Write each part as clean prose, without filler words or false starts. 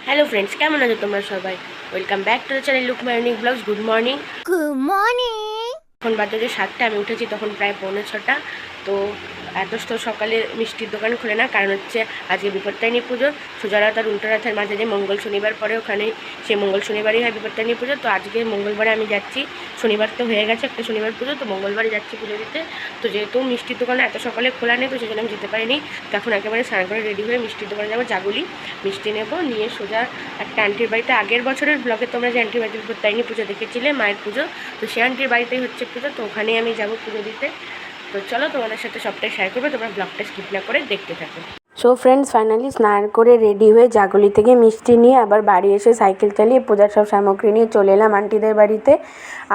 Hello friends, কেমন আছো তোমরা সবাই? Welcome back to the channel look my unique blogs. Good morning. Good morning. এখন বাজে যে 7টা, আমি উঠেছি তখন প্রায় 5:45। তো এত তো সকালে মিষ্টির দোকান খুলে না, কারণ হচ্ছে আজকে বিপত্তারিণী পুজো। সুজারথ আর উল্টোরথের মাঝে যে মঙ্গল শনিবার পরে, ওখানে সেই মঙ্গল শনিবারই হয় বিপত্তারিণী পুজো। তো আজকে মঙ্গলবারে আমি যাচ্ছি, শনিবার তো হয়ে গেছে একটা শনিবার পুজো, তো মঙ্গলবারে যাচ্ছি পুজো দিতে। তো যেহেতু মিষ্টির দোকানে এত সকালে খোলা নেই, তো সেজন্য আমি যেতে পারিনি। তো এখন একেবারে স্নান করে রেডি হয়ে মিষ্টির দোকানে যাবো, জাগুলি মিষ্টি নেবো, নিয়ে সোজা একটা আন্টির বাড়িতে। আগের বছরের ব্লগে তোমরা যে আন্টির বাড়িতে বিপত্তারিণী পুজো দেখেছিলে, মায়ের পুজো, তো সেই আন্টির বাড়িতেই হচ্ছে পুজো, তো ওখানেই আমি যাবো পুজো দিতে। তো চলো তোমাদের সাথে সবটাই শেয়ার করবো, তোমরা ব্লগটা স্কিপ না করে দেখতে থাকো। সো ফ্রেন্ডস, ফাইনালি স্নান করে রেডি হয়ে জাগুলি থেকে মিষ্টি নিয়ে আবার বাড়ি এসে সাইকেল চালিয়ে পূজার সব সামগ্রী নিয়ে চলে এলাম আন্টিদের বাড়িতে।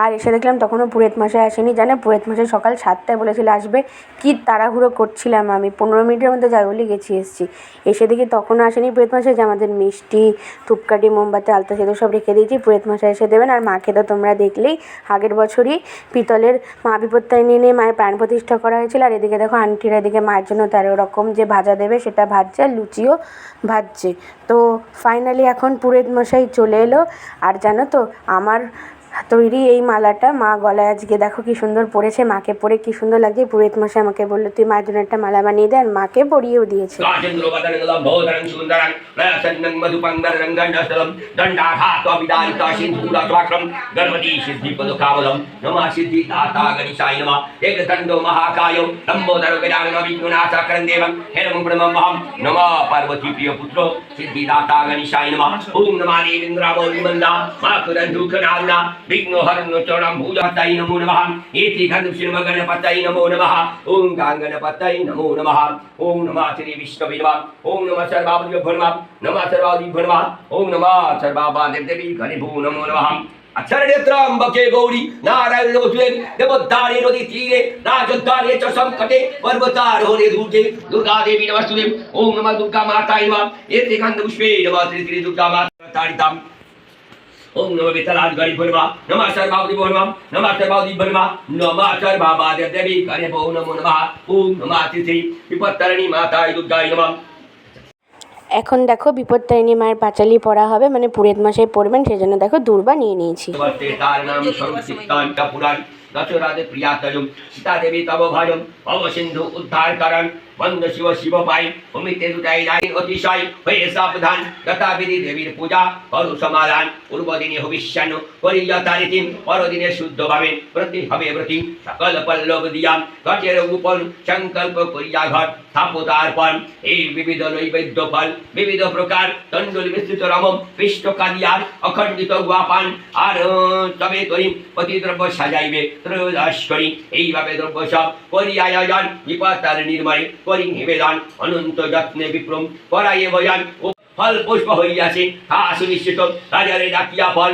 আর এসে দেখলাম তখনও পুরোহিত মশাই আসেনি। জানে, পুরোহিত মশাই সকাল 7টায় বলেছিল আসবে, কি তাড়াহুড়ো করছিলাম আমি, 15 মিনিটের মধ্যে জাগুলি এসেছি। এসে দেখি তখনও আসেনি পুরোহিত মশাই, যে আমাদের মিষ্টি, ধূপকাঠি, মোমবাতি, আলতা সেতু সব রেখে দিয়েছি, পুরোহিত মশাই এসে দেবেন। আর মাকে তো তোমরা দেখলেই, আগের বছরই পিতলের মা বিপত্তারিণী নিয়ে মায়ের প্রাণ প্রতিষ্ঠা করা হয়েছিল। আর এদিকে দেখো আন্টিরা এদিকে মায়ের জন্য 13 রকম যে ভাজা দেবে সেটা ভাজছে, আর লুচিও ভাজছে। তো ফাইনালি এখন পুরোহিত মশাই চলে এলো। আর জানো তো, আমার তৈরি এই মালাটা মা গলায় আজকে দেখো কি সুন্দর পরেছে, মাকে পরে কি সুন্দর লাগছে। পুরোহিত মশাই আমাকে বললো তুই মায়ের জন্য একটা মালা বানিয়ে দে, আর মাকে পরিয়েও দিয়েছে। विघ्नहरण चरण भूजाताय नमो नमः एति गणपति गणपतये नमो नमः ओम गणपतये नमो नमः ओम नमः श्री विष्णवे नमः ओम नमः सर्वाभ्यो नमः नमः सर्वादिभ्यो नमः ओम नमः सर्वादेवी गणेभ्यो नमो नमः अक्षरनेत्रम्बके गौरी नारायण नमोस्तुते देवोद्धारे नदी तीरे राजोद्धारे च संकटे पर्वतारोहणे दूते दुर्गा देवी नमोस्तुते ओम नमः दुर्गा माताय नमः एति गन्धपुष्पे नमः श्री दुर्गा माता तारिताम् ओम नमः विठलाय गणेभ्यो नमः नमः सर्वादिभ्यो नमः नमः सर्वादिभ्यो नमः नमः सर्वादेवी गणेभ्यो नमो नमः ओम नमः श्री विपत्तारिणी माताय दुर्गाय नमः। এখন দেখো বিপত্তারিণী মায়ের পাঁচালি পড়া হবে, মানে পুরোহিত মশাই পড়বেন, সেজন্য দেখো দূর্বা নিয়ে নিয়েছি। दशराधे प्रियातजम सीता देवी तव भजम भव सिंधु उद्धार करन वंद शिव शिव पाई उमिते दुटाई लाई अतिशय हये सावधान गता विधि देवीर पूजा करु समाधान पूर्व दिने हविष्यानु करि यथारीति पर दिने शुद्ध भावे प्रति हवे व्रति सकल पल्लव दिया गजेर उपन संकल्प करिया घर स्थापतार्पण এই বিবিধ নৈবেদ্য ফল বিবিধ প্রকার তন্ডুলি বিস্তৃত রমম পৃষ্ঠ কাদিয়ার অখণ্ডিত গুয়াপান আর তবে করি প্রতিদ্রব্য সাজাইবে ত্রয়োদশ করি এইভাবে দ্রব্য সব করি আয়োজন বিপত্তারিণীর করি নিবেদন অনন্ত যত্নে বিপ্রম করাইয়ে ভজন ফল পুষ্প হইয়াছে তা সুনিশ্চিত রাজারে ডাকিয়া ফল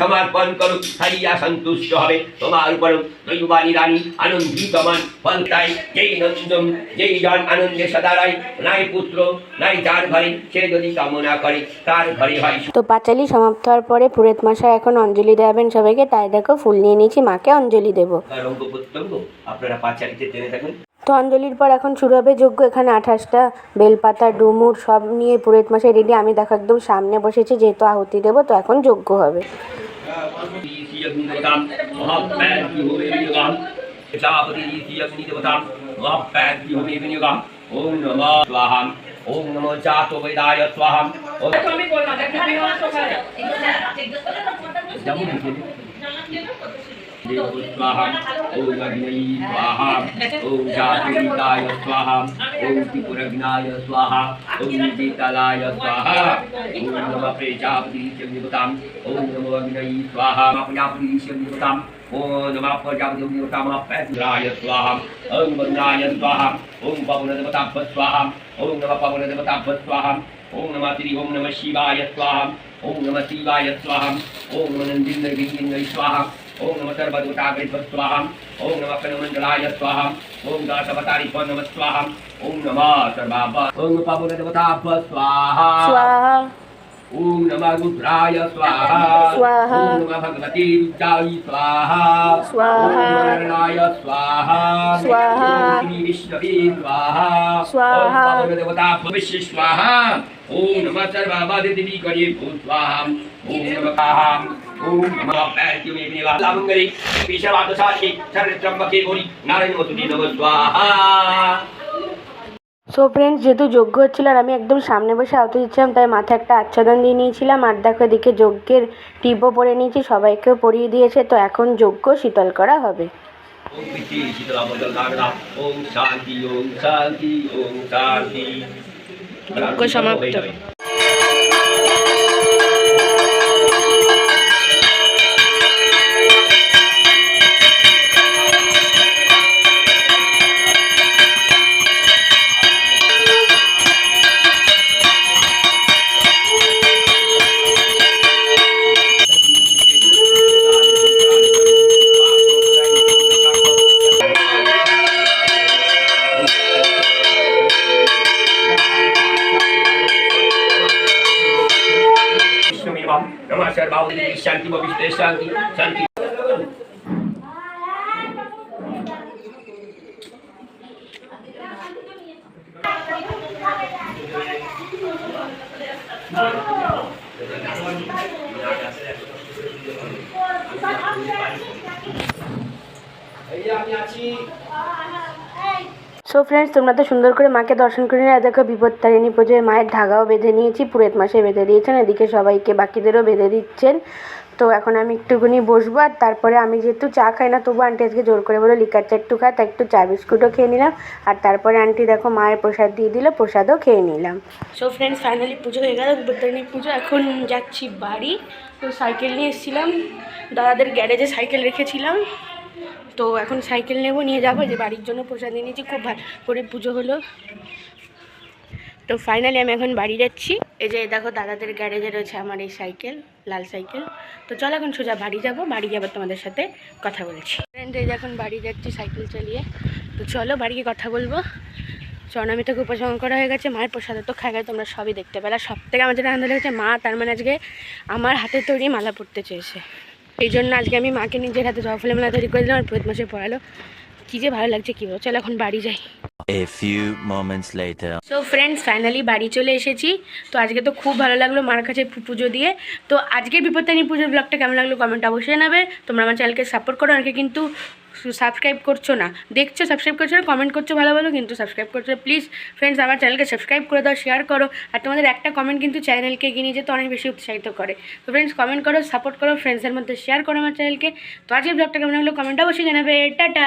সমর্পণ করুক হারিয়া সন্তুষ্ট হবে তোমার উপর দৈবানী রানী আনন্দিত মন ফল তাই যেই নন্দম যেই জন আনন্দে সদারাই নাই পুত্র নাই যার ঘরে সে যদি কামনা করে তার ঘরে হয়। তো পাঁচালি সমাপ্ত হওয়ার পরে পুরোহিত মশাই এখন অঞ্জলি দেবেন সবাইকে, তাই দেখো ফুল নিয়ে নিয়েছি, মাকে অঞ্জলি দেবো। আপনারা পাঁচালিতে জেনে থাকুন। তো অঞ্জলির পর এখন শুরু হবে যজ্ঞ। এখানে 28টা বেলপাতা, ডুমুর সব নিয়ে পুরোহিত মশাই রেডি। আমি দেখো একদম সামনে বসেছি, যেহেতু আহুতি দেবো, তো এখন যজ্ঞ হবে। ओम नमो जातो वेदाय स्वाहा स्वाहा ओम अग्नि स्वाहा ओम जातवेदाय स्वाहा ओम त्रिपुरग्नाय स्वाहा ओम शीतलाय स्वाहा ओम नमः प्रजापति देवताम ओम नमो अग्नि स्वाहा प्रजापति देवताम ओम नमः प्रजापति देवताम पैत्राय स्वाहा ओम वरुणाय स्वाहा ओम पवनदेवताम स्वाहा ओम नमः पवनदेवताम स्वाहा ओम नमः श्री ओम नमः शिवाय स्वाहा ओम नमः शिवाय स्वाहा ओम नमः नंदीन्द्र स्वाहा ओम नमः सर्वदेवताग्रे स्वाहा ओम नमः कनमंडलाय स्वाहा ओम दशवतारी नमः स्वाहा ओम नमः सर्वाभा ओम पवनदेवता स्वाहा ओम नमः रुद्राय स्वाहा स्वाहा। ओम नमः भगवते रुद्राय स्वाहा स्वाहा। ओम नारायणाय स्वाहा स्वाहा। ओम श्री विष्णवे स्वाहा स्वाहा। ओम पावन देवता भविष्य स्वाहा ओम नमः सर्वावधि देवी करे स्वाहा ओम नमः काहाम ओम नमः पैर्क्यु में निवाला मंगली विश्वात साक्षी सर्वत्रंबके गौरी नारायण वसुदेव नमः स्वाहा। সো ফ্রেন্ডস, যেহেতু যজ্ঞ হচ্ছিল আর আমি একদম সামনে বসে আহতি দিচ্ছিলাম, তাই মাথায় একটা আচ্ছাদন দিয়ে নিয়েছিলাম। আর দেখো এদিকে যজ্ঞের টিপও পরে নিয়েছি, সবাইকেও পরিয়ে দিয়েছে। তো এখন যজ্ঞ শীতল করা হবে। ओम पिति शीतला मंगल धारणा ओम शांति ओम शांति ओम शांति। যজ্ঞ সমাপ্ত। नमः सर्वावधि शांति भविष्य शांति शांति। সো ফ্রেন্ডস, তোমরা তো সুন্দর করে মাকে দর্শন করে নিয়ে দেখো বিপত্তারিণী পুজোয় মায়ের ধাগাও বেঁধে নিয়েছি, পুরোহিত মাসে বেঁধে দিয়েছেন, এদিকে সবাইকে বাকিদেরও বেঁধে দিচ্ছেন। তো এখন আমি একটুখানি বসবো, আর তারপরে আমি যেহেতু চা খাই না, তবু আন্টি আজকে জোর করে বলে লিকার চা একটু খা, তাই একটু চা বিস্কুটও খেয়ে নিলাম। আর তারপরে আন্টি দেখো মায়ের প্রসাদ দিয়ে দিল, প্রসাদও খেয়ে নিলাম। সো ফ্রেন্ডস, ফাইনালি পুজো হয়ে গেল, বিপত্তারিণী পুজো। এখন যাচ্ছি বাড়ি। তো সাইকেল নিয়ে এসেছিলাম, দাদাদের গ্যারেজে সাইকেল রেখেছিলাম, তো এখন সাইকেল নেব, নিয়ে যাবো। যে বাড়ির জন্য প্রসাদ নিয়ে নিয়েছি, খুব ভালো করে পুজো হলো। তো ফাইনালি আমি এখন বাড়ি যাচ্ছি। এই যে দেখো দাদাদের গ্যারেজে রয়েছে আমার এই সাইকেল, লাল সাইকেল। তো চলো এখন সোজা বাড়ি যাব, বাড়ি যাবার তোমাদের সাথে কথা বলছি। ফ্রেন্ড, এই যে এখন বাড়ি যাচ্ছি সাইকেল চালিয়ে। তো চলো বাড়ি গিয়ে কথা বলবো। চরণামিতাকে উপাসনা করা হয়ে গেছে, মায়ের প্রসাদ তো খাই গেছে, তোমরা সবই দেখতে পেলে। সব থেকে আমার যেটা আনন্দ লেগেছে, মা তার মানে আজকে আমার হাতে তৈরি মালা পরতে চেয়েছে। এই জন্য আজকে আমি মাকে নিজের হাতে জবা ফুলের মালা তৈরি করে দিলাম, আর পুরোহিত মাসে পড়ালো। কী যে ভালো লাগছে, কী বলো। চলো এখন বাড়ি যাই। A few moments later. So friends, finally বাড়ি চলে এসেছি। তো আজকে তো খুব ভালো লাগলো মার কাছে পুজো দিয়ে। তো আজকের বিপত্তারিণী পুজোর ব্লগটা কেমন লাগলো কমেন্ট অবশ্যই নেবে। তোমরা আমার চ্যানেলকে সাপোর্ট করো, অনেকে কিন্তু সাবস্ক্রাইব করছো না, দেখছো সাবস্ক্রাইব করছো না, কমেন্ট করছো ভালো ভালো, কিন্তু সাবস্ক্রাইব করছো না। প্লিজ ফ্রেন্ডস, আমার চ্যানেলকে সাবস্ক্রাইব করে দাও, শেয়ার করো। আর তোমাদের একটা কমেন্ট কিন্তু চ্যানেলকে এগিয়ে নিয়ে যেতে অনেক বেশি উৎসাহিত করে। তো ফ্রেন্ডস, কমেন্ট করো, সাপোর্ট করো, ফ্রেন্ডসের মধ্যে শেয়ার করো আমার চ্যানেলকে। তো আজকের ব্লগটা কেমন লাগলো কমেন্ট অবশ্যই জানাবে। টাটা।